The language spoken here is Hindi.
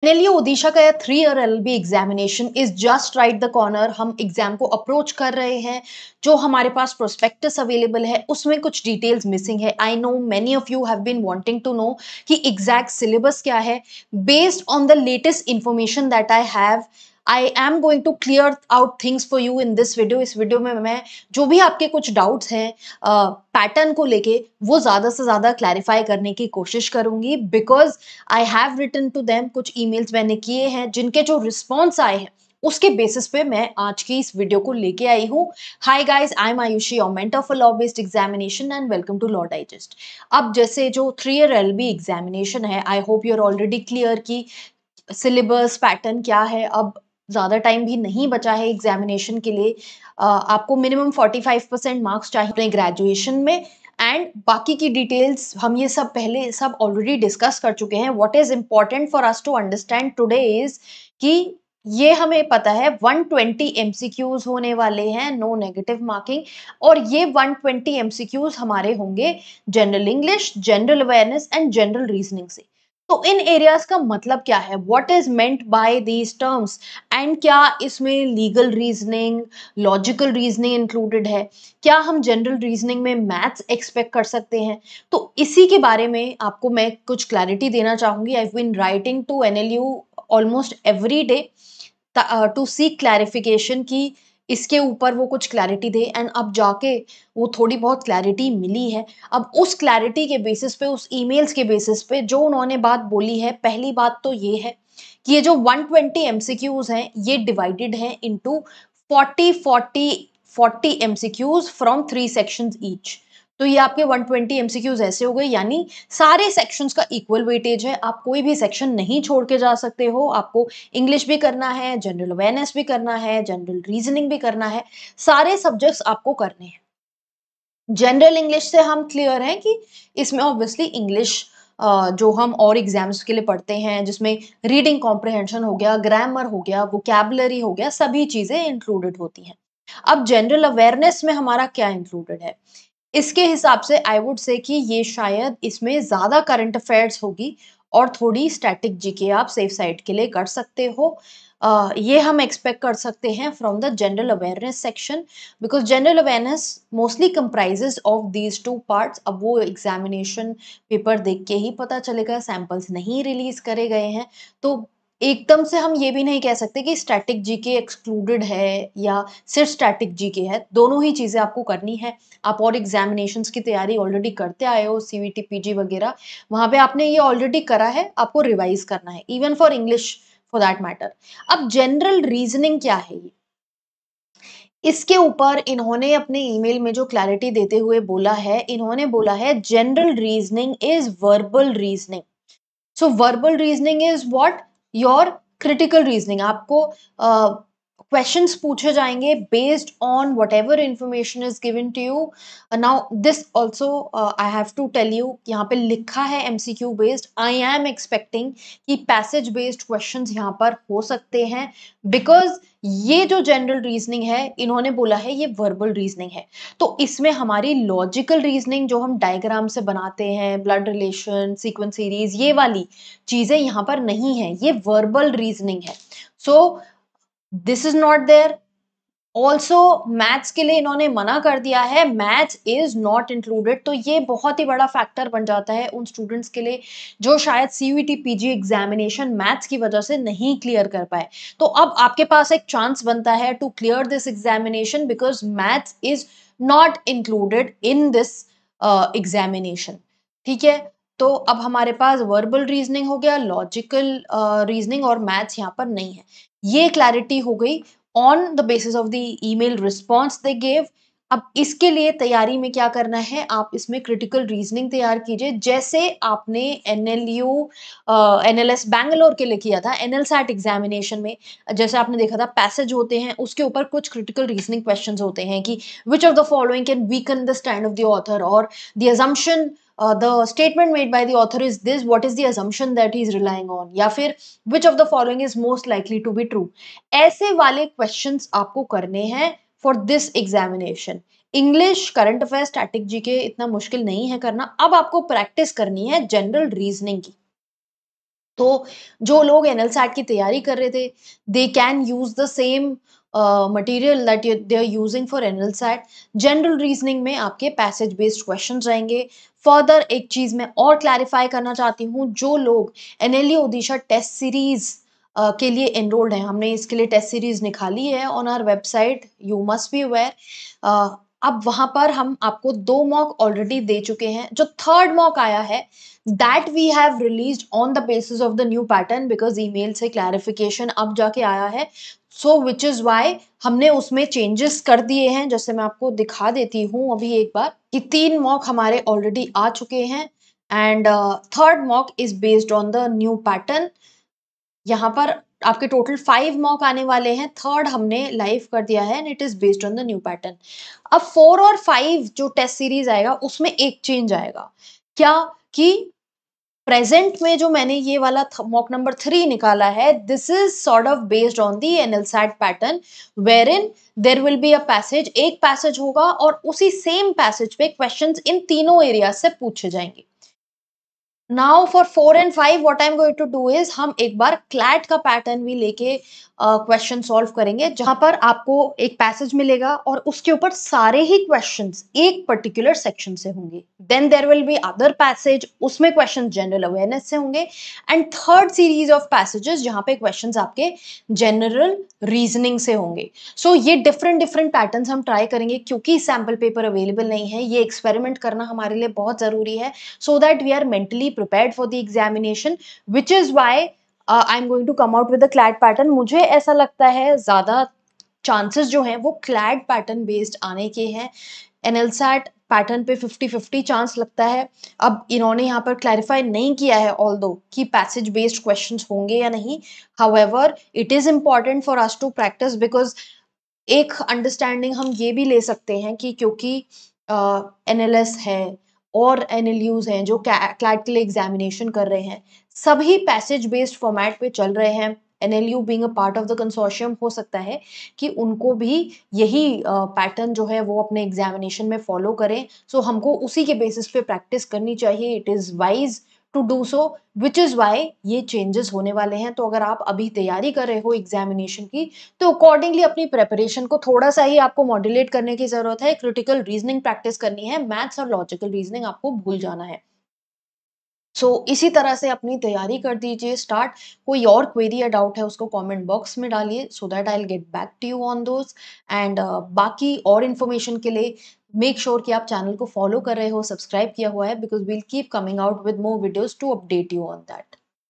एनएलयू ओडिशा का 3 year LLB examination is just right the corner. हम एग्जाम को अप्रोच कर रहे हैं। जो हमारे पास प्रोस्पेक्टस अवेलेबल है उसमें कुछ डिटेल्स मिसिंग है। I know many of you have been wanting to know कि एग्जैक्ट सिलेबस क्या है। Based on the latest information that I have, I am going to clear out things for you in this video. इस वीडियो में मैं जो भी आपके कुछ डाउट्स हैं पैटर्न को लेके वो ज्यादा से ज्यादा क्लैरिफाई करने की कोशिश करूंगी, because I have written to them. कुछ ईमेल्स मैंने किए हैं जिनके जो रिस्पॉन्स आए हैं उसके बेसिस पे मैं आज की इस वीडियो को लेके आई हूँ। Hi guys, I am Ayushi, your mentor for law based examination and welcome to law digest. अब जैसे जो 3 ईयर एलएलबी एग्जामिनेशन है, I hope you are already clear की सिलेबस पैटर्न क्या है। अब ज्यादा टाइम भी नहीं बचा है एग्जामिनेशन के लिए। आपको मिनिमम 45% मार्क्स चाहिए अपने ग्रेजुएशन में, एंड बाकी की डिटेल्स हम ये सब पहले सब ऑलरेडी डिस्कस कर चुके हैं। What is important for us to understand today is कि ये हमें पता है 120 एमसीक्यूज होने वाले हैं, नो नेगेटिव मार्किंग। और ये 120 एमसीक्यूज हमारे होंगे general English, general awareness and general reasoning से। तो इन एरियाज का मतलब क्या है, what is meant by these terms, and क्या इसमें legal reasoning, logical reasoning included है, क्या हम जनरल रीजनिंग में मैथ्स एक्सपेक्ट कर सकते हैं। तो इसी के बारे में आपको मैं कुछ क्लैरिटी देना चाहूंगी। I have been writing to NLU almost every day to seek clarification की इसके ऊपर वो कुछ क्लैरिटी दे, एंड अब जाके वो थोड़ी बहुत क्लैरिटी मिली है। अब उस क्लैरिटी के बेसिस पे, उस ईमेल्स के बेसिस पे जो उन्होंने बात बोली है, पहली बात तो ये है कि ये जो 120 एमसीक्यूज हैं ये डिवाइडेड हैं into 40 MCQs from 3 sections each. तो ये आपके 120 एमसीक्यूज ऐसे हो गए, यानी सारे सेक्शंस का इक्वल वेटेज है। आप कोई भी सेक्शन नहीं छोड़ के जा सकते हो। आपको इंग्लिश भी करना है, जनरल अवेयरनेस भी करना है, जनरल रीजनिंग भी करना है, सारे सब्जेक्ट्स आपको करने हैं। जनरल इंग्लिश से हम क्लियर हैं कि इसमें ऑब्वियसली इंग्लिश जो हम और एग्जाम्स के लिए पढ़ते हैं, जिसमें रीडिंग कॉम्प्रिहेंशन हो गया, ग्रामर हो गया, वोकैबुलरी हो गया, सभी चीजें इंक्लूडेड होती हैं। अब जनरल अवेयरनेस में हमारा क्या इंक्लूडेड है, इसके हिसाब से आई वुड से कि ये शायद इसमें ज्यादा करंट अफेयर्स होगी और थोड़ी स्टैटिक जीके आप सेफ साइड के लिए कर सकते हो। ये हम एक्सपेक्ट कर सकते हैं from the general awareness section, because general awareness mostly comprises of these 2 parts. अब वो एग्जामिनेशन पेपर देख के ही पता चलेगा, सैंपल्स नहीं रिलीज करे गए हैं। तो एकदम से हम ये भी नहीं कह सकते कि स्टैटिक जीके एक्सक्लूडेड है या सिर्फ स्टैटिक जीके है। दोनों ही चीजें आपको करनी है। आप और एग्जामिनेशंस की तैयारी ऑलरेडी करते आए हो, सीवीटी पीजी वगैरह, वहां पे आपने ये ऑलरेडी करा है, आपको रिवाइज करना है, even for English for that matter. अब जनरल रीजनिंग क्या है, ये इसके ऊपर इन्होंने अपने ईमेल में जो क्लैरिटी देते हुए बोला है, इन्होंने बोला है general reasoning is verbal reasoning. So verbal reasoning is what, your critical reasoning. आपको क्वेश्चंस पूछे जाएंगे based on whatever information is given to you. Now this also I have to tell you, यहाँ पे लिखा है MCQ based. I am expecting कि पैसेज बेस्ड क्वेश्चंस यहाँ पर हो सकते हैं, बिकॉज ये जो जनरल रीजनिंग है इन्होंने बोला है ये वर्बल रीजनिंग है। तो इसमें हमारी लॉजिकल रीजनिंग जो हम डायग्राम से बनाते हैं, ब्लड रिलेशन, सीक्वेंस सीरीज, ये वाली चीजें यहाँ पर नहीं है, ये वर्बल रीजनिंग है। So this is not there. Also maths के लिए इन्होंने मना कर दिया है, मैथ्स इज नॉट इंक्लूडेड। तो ये बहुत ही बड़ा फैक्टर बन जाता है उन स्टूडेंट्स के लिए जो शायद सीयूईटी पीजी एग्जामिनेशन मैथ्स की वजह से नहीं क्लियर कर पाए। तो अब आपके पास एक चांस बनता है to clear this examination, because maths is not included in this examination. ठीक है, तो अब हमारे पास वर्बल रीजनिंग हो गया, लॉजिकल रीजनिंग और मैथ्स यहाँ पर नहीं है। ये क्लैरिटी हो गई on the basis of the email response they gave. अब इसके लिए तैयारी में क्या करना है, आप इसमें क्रिटिकल रीजनिंग तैयार कीजिए, जैसे आपने एनएलयू एनएलएस बैंगलोर के लिए किया था एनएलसैट एग्जामिनेशन में। जैसे आपने देखा था पैसेज होते हैं, उसके ऊपर कुछ क्रिटिकल रीजनिंग क्वेश्चंस होते हैं कि which of the following can weaken the stand of the author, और the assumption the statement made by the author is this, what is the assumption that he is relying on, या फिर which of the following is most likely to be true। ऐसे वाले क्वेश्चंस आपको करने हैं for this examination. English, current affair, static GK इतना मुश्किल नहीं है करना। अब आपको प्रैक्टिस करनी है जनरल रीजनिंग की। तो जो लोग एनएलसैट की तैयारी कर रहे थे, they can use the same material that they are using for NLSAT. General reasoning में आपके पैसेज बेस्ड क्वेश्चंस रहेंगे। फर्दर एक चीज मैं और क्लैरिफाई करना चाहती हूँ, जो लोग एनएलई ओडिशा टेस्ट सीरीज के लिए एनरोल्ड हैं, हमने इसके लिए टेस्ट सीरीज निकाली है on our website, you must be aware. अब वहां पर हम आपको 2 मॉक ऑलरेडी दे चुके हैं। जो थर्ड मॉक आया है, that we have released on the basis of the new pattern, because email से क्लैरिफिकेशन अब जाके आया है। सो विच इज वाई हमने उसमें चेंजेस कर दिए हैं। जैसे मैं आपको दिखा देती हूँ अभी एक बार कि 3 मॉक हमारे ऑलरेडी आ चुके हैं and third mock is based on the new pattern. यहाँ पर आपके टोटल 5 मॉक आने वाले हैं, थर्ड हमने लाइव कर दिया है and it is based on the new pattern. अब 4 और 5 जो टेस्ट सीरीज आएगा उसमें एक चेंज आएगा, क्या कि प्रेजेंट में जो मैंने ये वाला मॉक नंबर 3 निकाला है, this is sort of based on the NLSAT pattern, wherein there will be a passage, एक पैसेज होगा और उसी सेम पैसेज पे क्वेश्चंस इन तीनों एरिया से पूछे जाएंगे। Now for 4 and 5 what I am going to do is, हम एक बार क्लैट का पैटर्न भी लेके क्वेश्चन सॉल्व करेंगे, जहां पर आपको एक पैसेज मिलेगा और उसके ऊपर सारे ही क्वेश्चंस एक पर्टिकुलर सेक्शन से होंगे। Then there will be other passage, उसमें क्वेश्चन जनरल अवेयरनेस से होंगे and third series of passages जहां पे क्वेश्चंस आपके जनरल रीजनिंग से होंगे। सो ये डिफरेंट डिफरेंट पैटर्न्स हम ट्राई करेंगे, क्योंकि सैम्पल पेपर अवेलेबल नहीं है, ये एक्सपेरिमेंट करना हमारे लिए बहुत जरूरी है, so that we are mentally prepared for the examination, which is why I'm going to come out with the clad pattern। मुझे ऐसा लगता है ज्यादा चांसेस जो हैं वो क्लैड पैटर्न बेस्ड आने के हैं। एनएलसैट पैटर्न पे 50-50 चांस लगता है। अब इन्होंने यहाँ पर क्लैरिफाई नहीं किया है ऑल्दो कि पैसेज बेस्ड क्वेश्चंस होंगे या नहीं। However it is important for us to practice, because एक अंडरस्टैंडिंग हम ये भी ले सकते हैं कि क्योंकि एनएलएस है और एनएलयूज हैं जो क्लैट के लिए एग्जामिनेशन कर रहे हैं, सभी पैसेज बेस्ड फॉर्मेट पे चल रहे हैं। NLU being a part of the consortium, हो सकता है कि उनको भी यही पैटर्न जो है वो अपने एग्जामिनेशन में फॉलो करें। सो हमको उसी के बेसिस पे प्रैक्टिस करनी चाहिए। It is wise to do so, which is why ये चेंजेस होने वाले हैं। तो अगर आप अभी तैयारी कर रहे हो एग्जामिनेशन की, तो अकॉर्डिंगली अपनी प्रेपरेशन को थोड़ा सा ही आपको मॉड्यूलेट करने की जरूरत है। क्रिटिकल रीजनिंग प्रैक्टिस करनी है, मैथ्स और लॉजिकल रीजनिंग आपको भूल जाना है। इसी तरह से अपनी तैयारी कर दीजिए स्टार्ट। कोई और क्वेरी या डाउट है उसको कमेंट बॉक्स में डालिए, so that I will get back to you on those. And बाकी और इन्फॉर्मेशन के लिए मेक श्योर कि आप चैनल को फॉलो कर रहे हो, सब्सक्राइब किया हुआ है, because we'll keep coming out with more videos to update you on that.